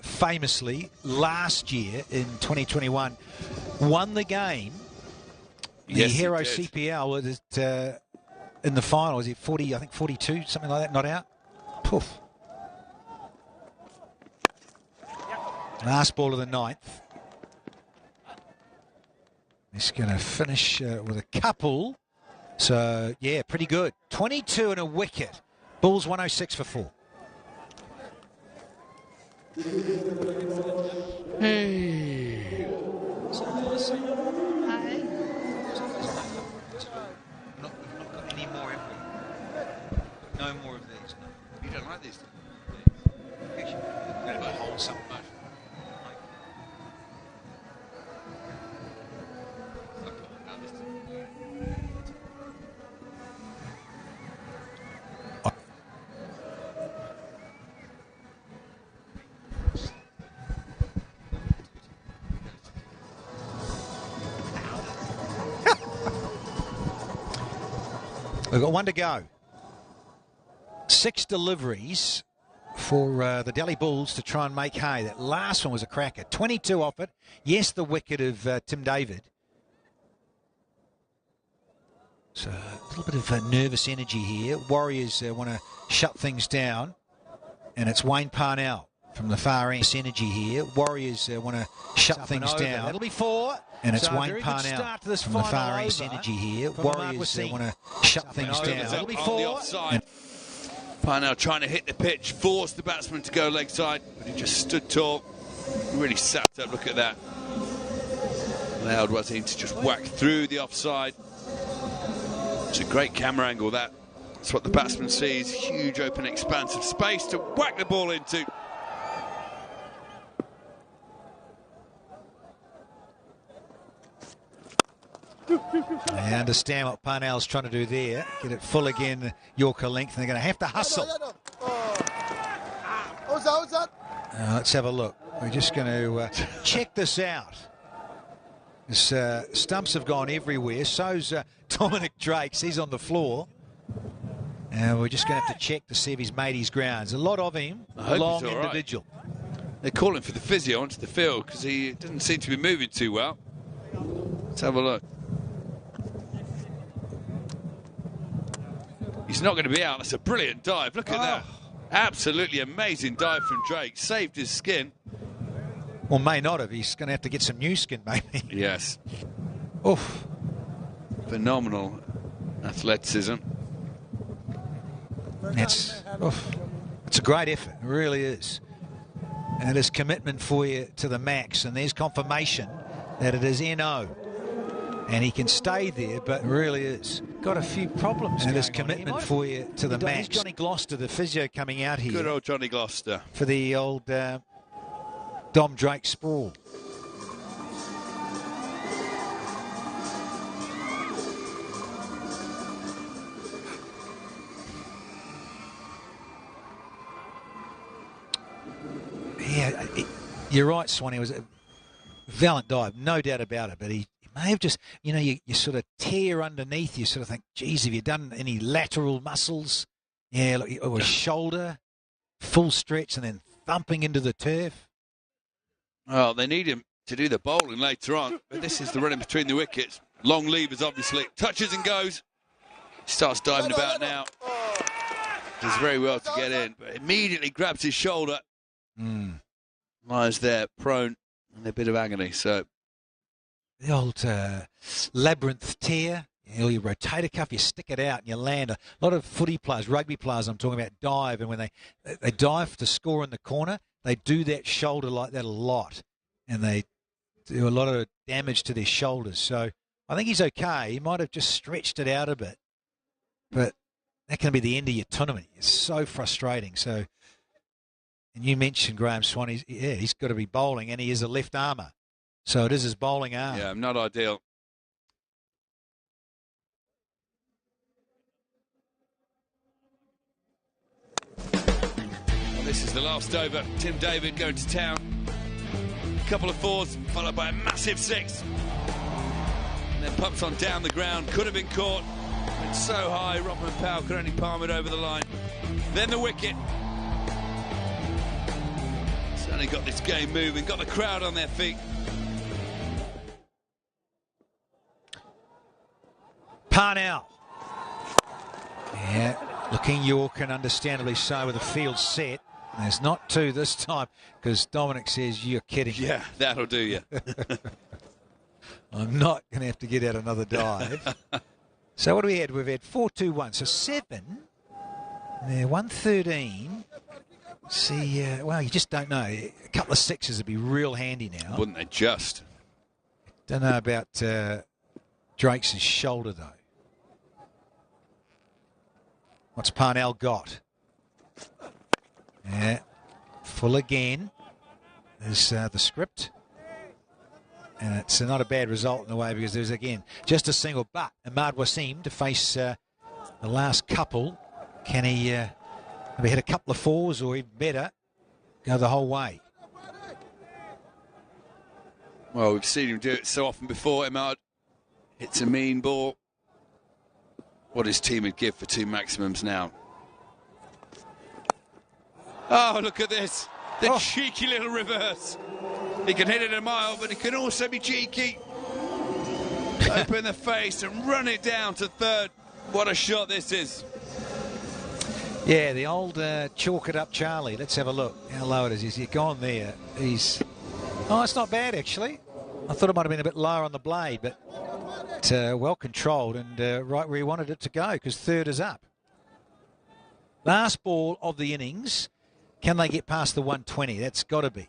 Famously last year in 2021 won the game. The Hero CPL was in the final. Was it 40? I think 42, something like that. Not out. Poof. Last ball of the ninth. He's going to finish with a couple. So yeah, pretty good. 22 and a wicket. Bulls 106 for 4. Hey. Not got any more, have we? No more of these. No. You don't like these? Yeah. Actually, we're going to hold some. We've got one to go. 6 deliveries for the Delhi Bulls to try and make hay. That last one was a cracker. 22 off it. Yes, the wicket of Tim David. So a little bit of nervous energy here. Warriors want to shut things down. And it's Wayne Parnell from the far end. Energy here. Warriors want to shut things down. That'll be 4. And it's Wayne Parnell from the far east energy here. Warriors want to shut things down. That'll be 4. Parnell trying to hit the pitch, forced the batsman to go leg side, but he just stood tall, really sat up. Look at that. Allowed Wasim to just whack through the offside. It's a great camera angle, that. That's what the batsman sees. Huge open expanse of space to whack the ball into. I understand what Parnell's trying to do there. Get it full again, Yorker length, and they're going to have to hustle. What's that? Let's have a look. We're just going to check this out. This, stumps have gone everywhere. So's Dominic Drakes. He's on the floor. And we're just going to have to check to see if he's made his grounds. A lot of him, a long individual. Right. They're calling for the physio onto the field because he doesn't seem to be moving too well. Let's have a look. He's not going to be out. That's a brilliant dive. Look at that. Absolutely amazing dive from Drake. Saved his skin. Well, may not have. He's going to have to get some new skin, maybe. Yes. Oof. Phenomenal athleticism. It's a great effort. It really is. And it is commitment for you to the max. And there's confirmation that it is NO. And he can stay there, but really is. Got a few problems. And there's commitment for you to the max. Johnny Gloucester, the physio, coming out here. Good old Johnny Gloucester. For the old Dom Drake sprawl. Yeah, you're right, Swanee. It was a valiant dive, no doubt about it, but he may have just, you sort of tear underneath. You sort of think, geez, have you done any lateral muscles? Yeah, look, or a shoulder, full stretch, and then thumping into the turf. Well, they need him to do the bowling later on, but this is the running between the wickets. Long levers, obviously. Touches and goes. Starts diving about now. Does very well to get in, but immediately grabs his shoulder. Lies there, prone, in a bit of agony. So the old labyrinth tear. You rotate a cuff, you stick it out, and you land. A lot of footy players, rugby players, I'm talking about, dive, and when they dive to score in the corner, they do that shoulder like that a lot, and they do a lot of damage to their shoulders. So I think he's okay. He might have just stretched it out a bit, but that can be the end of your tournament. It's so frustrating. So. And you mentioned Graham Swan. He's got to be bowling, and he is a left armer. So it is his bowling arm. Yeah, not ideal. Well, this is the last over. Tim David going to town. A couple of 4s, followed by a massive 6. And then pumps on down the ground. Could have been caught. Went so high, Rodman Powell could only palm it over the line. Then the wicket. So And he got this game moving, got the crowd on their feet. Parnell. Yeah, looking York, and understandably so, with the field set. There's not two this time, because Dominic says, you're kidding. Yeah, that'll do you. I'm not going to have to get out another dive. So what do we had? We've had 4-2-1. So 7. There, 113. See, well, you just don't know. A couple of sixes would be real handy now. Wouldn't they just? Don't know about Drake's shoulder, though. What's Parnell got? Yeah, full again is the script. And it's not a bad result in a way, because there's, again, just a single. But Ahmad Wasim to face the last couple. Can he maybe hit a couple of fours, or even better, go the whole way? Well, we've seen him do it so often before. Ahmad hits a mean ball. What his team would give for 2 maximums now. Oh, look at this. The cheeky little reverse. He can hit it a mile, but he can also be cheeky. Open the face and run it down to third. What a shot this is. Yeah, the old chalk it up Charlie. Let's have a look how low it is. He's gone there. He's... Oh, it's not bad, actually. I thought it might have been a bit lower on the blade, but well controlled and right where he wanted it to go, because third is up. Last ball of the innings. Can they get past the 120? That's got to be.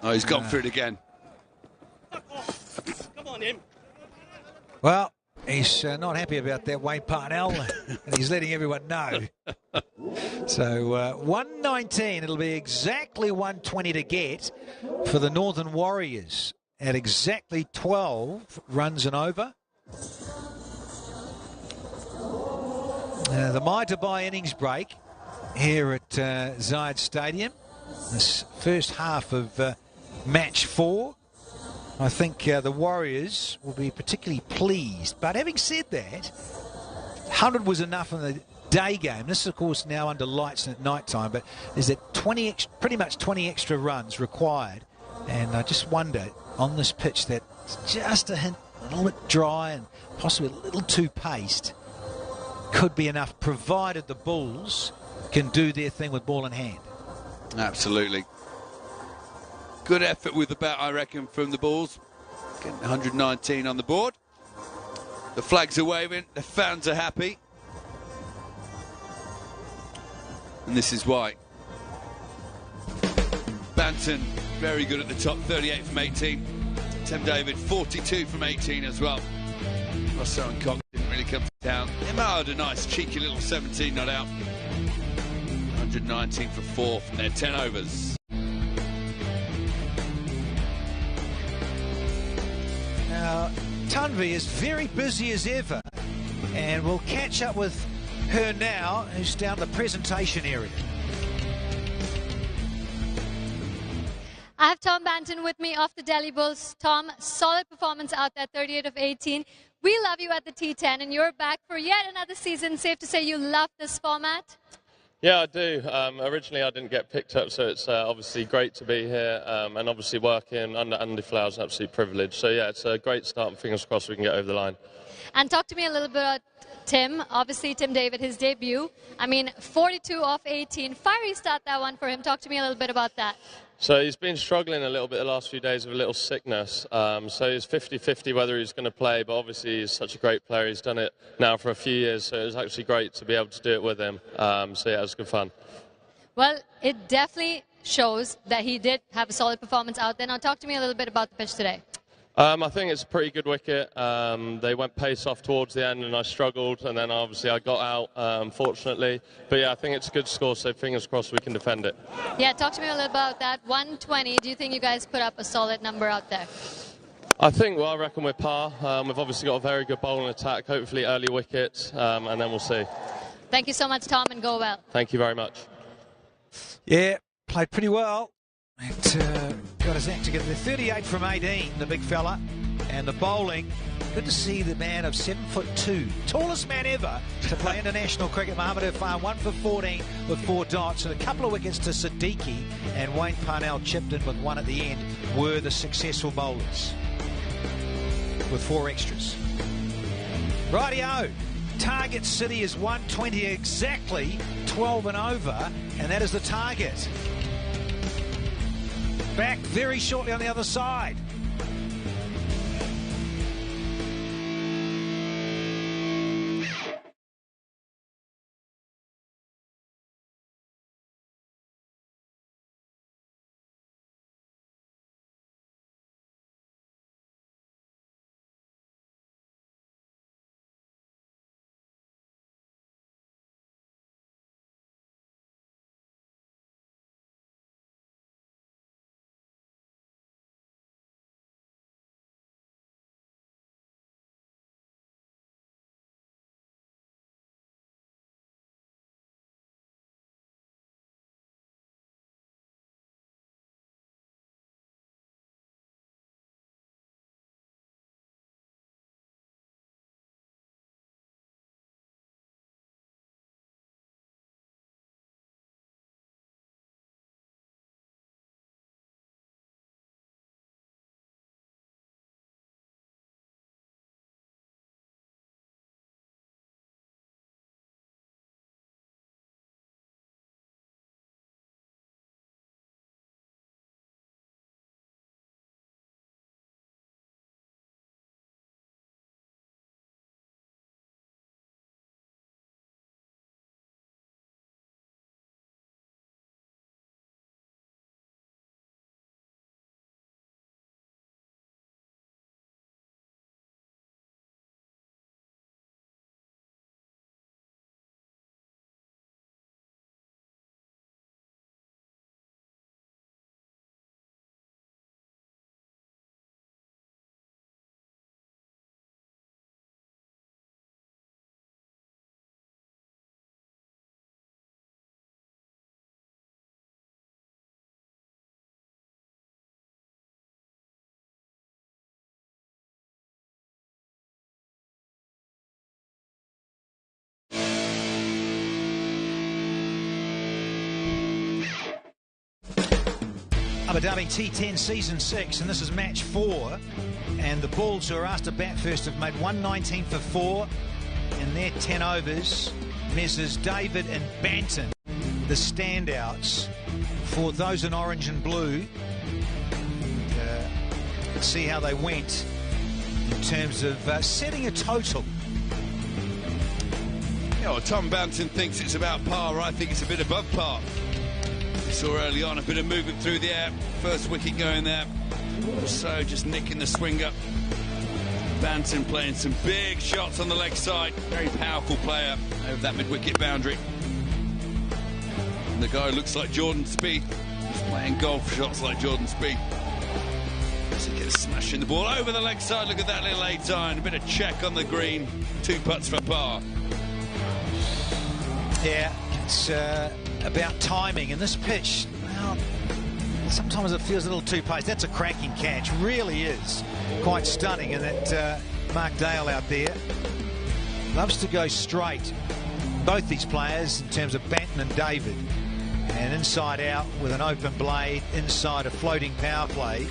Oh, he's gone for it again. Come on, him. Well, he's not happy about that, Wayne Parnell, and he's letting everyone know. So 119, it'll be exactly 120 to get for the Northern Warriors at exactly 12 runs and over. The My Dubai innings break here at Zayed Stadium. This first half of match 4. I think the Warriors will be particularly pleased. But having said that, 100 was enough in the day game. This is, of course, now under lights and at night time, but there's that pretty much 20 extra runs required. And I just wonder, on this pitch, that just a hint, a little bit dry and possibly a little too paced, could be enough, provided the Bulls can do their thing with ball in hand. Absolutely. Good effort with the bat, I reckon, from the Bulls. Getting 119 on the board. The flags are waving, the fans are happy. And this is why. Banton, very good at the top, 38 from 18. Tim David, 42 from 18 as well. Rosso and Cox didn't really come down. Ahmad, a nice cheeky little 17 not out. 119 for 4 from their 10 overs. Now, Tanvi is very busy as ever, and we'll catch up with her now, who's down the presentation area. I have Tom Banton with me off the Delhi Bulls. Tom, solid performance out there, 38 of 18. We love you at the T10, and you're back for yet another season. Safe to say you love this format? Yeah, I do. Originally, I didn't get picked up, so it's obviously great to be here. And obviously working under Andy Flower is an absolute privilege. So, yeah, it's a great start, and fingers crossed we can get over the line. And talk to me a little bit about Tim. Obviously, Tim David, his debut. I mean, 42 off 18. Fiery start, that one for him. Talk to me a little bit about that. So he's been struggling a little bit the last few days with a little sickness. So it's 50-50 whether he's going to play, but obviously he's such a great player. He's done it now for a few years, so it was actually great to be able to do it with him. So yeah, it was good fun. Well, it definitely shows that he did have a solid performance out there. Now talk to me a little bit about the pitch today. I think it's a pretty good wicket. They went pace off towards the end and I struggled, and then obviously I got out, unfortunately. But yeah, I think it's a good score, so fingers crossed we can defend it. Yeah, talk to me a little about that. 120, do you think you guys put up a solid number out there? I think, well, I reckon we're par. We've obviously got a very good bowling attack, hopefully early wickets, and then we'll see. Thank you so much, Tom, and go well. Thank you very much. Yeah, played pretty well. It got his act together. 38 from 18, the big fella. And the bowling, good to see the man of 7'2", tallest man ever to play international cricket, Mohammad Irfan, 1 for 14 with 4 dots, and a couple of wickets to Siddiqui, and Wayne Parnell chipped in with 1 at the end, were the successful bowlers with 4 extras. Rightio, target City is 120 exactly, 12 and over, and that is the target. Back very shortly on the other side. Abu Dhabi T10 Season 6, and this is match 4. And the Bulls, who are asked to bat first, have made 119 for 4 in their 10 overs. Messrs David and Banton, the standouts for those in orange and blue. Let's see how they went in terms of setting a total. Yeah, well, Tom Banton thinks it's about par. I think it's a bit above par. We saw early on a bit of movement through the air. First wicket going there. So just nicking the swing up. Banton playing some big shots on the leg side. Very powerful player over that mid-wicket boundary. And the guy looks like Jordan Spieth. He's playing golf shots like Jordan Spieth. So he gets smashing the ball over the leg side. Look at that little 8-iron. A bit of check on the green. 2 putts for par. Yeah, it's about timing, and this pitch, well, sometimes it feels a little too pace. That's a cracking catch, really is quite stunning. And that Mark Dale out there loves to go straight, both these players, in terms of Banton and David, and inside out with an open blade, inside a floating power play,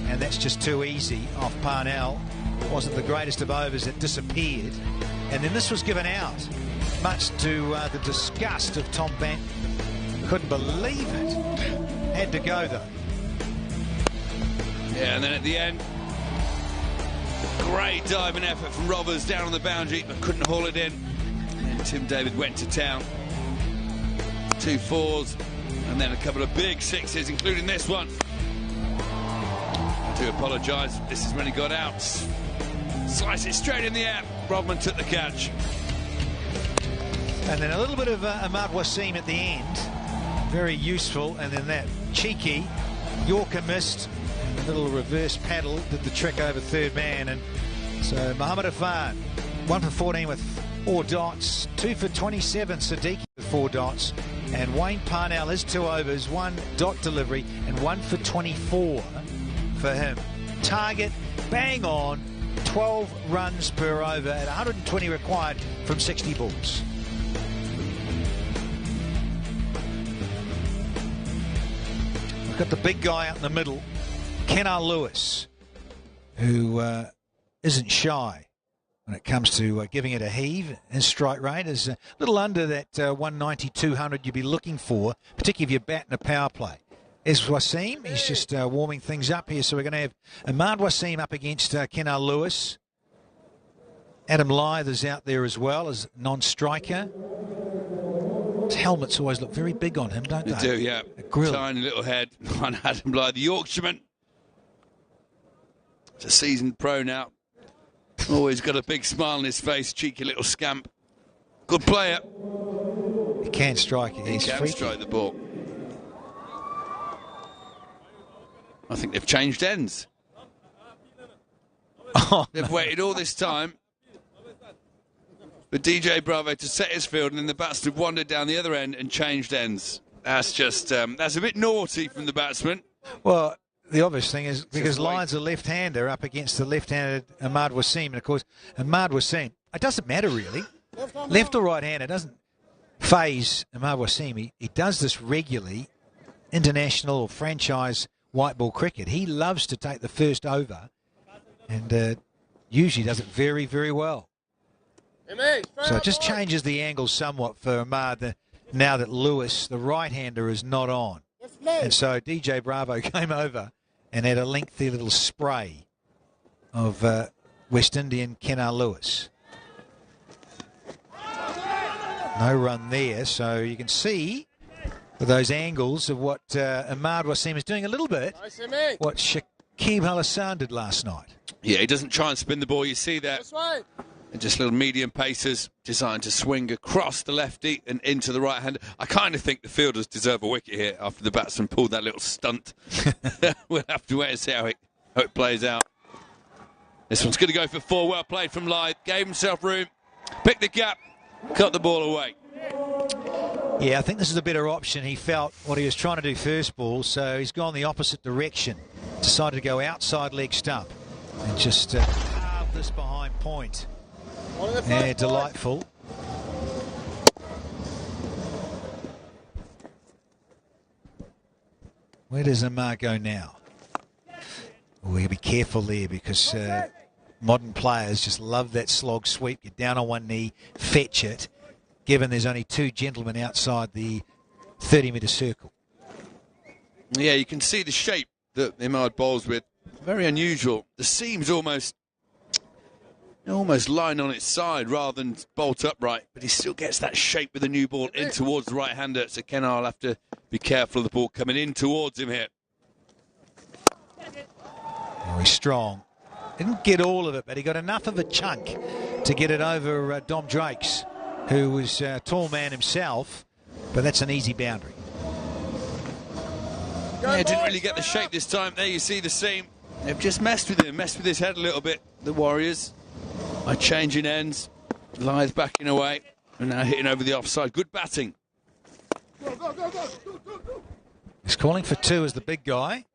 and that's just too easy off Parnell. Wasn't the greatest of overs, it disappeared, and then this was given out, much to the disgust of Tom Banton. Couldn't believe it. Had to go though. Yeah, and then at the end, great diving effort from Roberts down on the boundary, but couldn't haul it in. And Tim David went to town. 2 4s, and then a couple of big 6s, including this one. I do apologise. This is when he got out. Slice it straight in the air. Rodman took the catch. And then a little bit of Ahmad Wasim at the end. Very useful. And then that cheeky Yorker missed. A little reverse paddle did the trick over third man. And so Mohammad Irfan, 1 for 14 with 4 dots. 2 for 27, Siddiqui with 4 dots. And Wayne Parnell, his 2 overs, 1 dot delivery and 1 for 24 for him. Target bang on 12 runs per over at 120 required from 60 balls. We've got the big guy out in the middle, Kenna Lewis, who isn't shy when it comes to giving it a heave. His strike rate is a little under that 190, 200 you'd be looking for, particularly if you're batting a power play. Is Wasim, he's just warming things up here. So we're going to have Ahmad Wasim up against Kenna Lewis. Adam Lyther's out there as well as non-striker. His helmets always look very big on him, don't they? They do, yeah. A grill. Tiny little head on Adam Lyther, the Yorkshireman. He's a seasoned pro now. Always got a big smile on his face, cheeky little scamp. Good player. He can strike it. He He's can freaky. strike the ball. I think they've changed ends. Oh, They've waited all this time for DJ Bravo to set his field, and then the batsman wandered down the other end and changed ends. That's just, that's a bit naughty from the batsman. well, the obvious thing is because wait. Lyon's a left-hander up against the left-handed Ahmad Wasim. And, of course, Ahmad Wasim, it doesn't matter really. Left or right-hander doesn't phase Ahmad Wasim. He does this regularly, international or franchise white ball cricket. He loves to take the first over and usually does it very, very well. So it just changes the angle somewhat for Ahmad now that Lewis, the right-hander, is not on. And so DJ Bravo came over and had a lengthy little spray of West Indian Kenna Lewis. No run there, so you can see with those angles of what Ahmad Wasim is doing a little bit what Shakib Al Hassan did last night. Yeah, he doesn't try and spin the ball. You see that. And just little medium pacers designed to swing across the lefty and into the right hander. I kind of think the fielders deserve a wicket here after the batsman pulled that little stunt. We'll have to wait and see how it plays out. This one's going to go for 4. Well played from Lyth. Gave himself room. Picked the gap. Cut the ball away. Yeah, I think this is a better option. He felt what he was trying to do first ball, so he's gone the opposite direction. Decided to go outside leg stump and just carve this behind point. Yeah, delightful. Where does Amar go now? We'll be careful there because modern players just love that slog sweep. Get down on one knee, fetch it, given there's only 2 gentlemen outside the 30-metre circle. Yeah, you can see the shape that Imad bowls with. Very unusual. The seam's almost lying on its side rather than bolt upright, but he still gets that shape with the new ball in towards the right-hander. So Kenna will have to be careful of the ball coming in towards him here. Oh, he's strong. Didn't get all of it, but he got enough of a chunk to get it over Dom Drakes, who was a tall man himself, but that's an easy boundary. Yeah, didn't really get the shape this time. There you see the seam. They've just messed with him, messed with his head a little bit, the Warriors, by changing ends. Lyth backing away and now hitting over the offside. Good batting. He's calling for 2 as the big guy.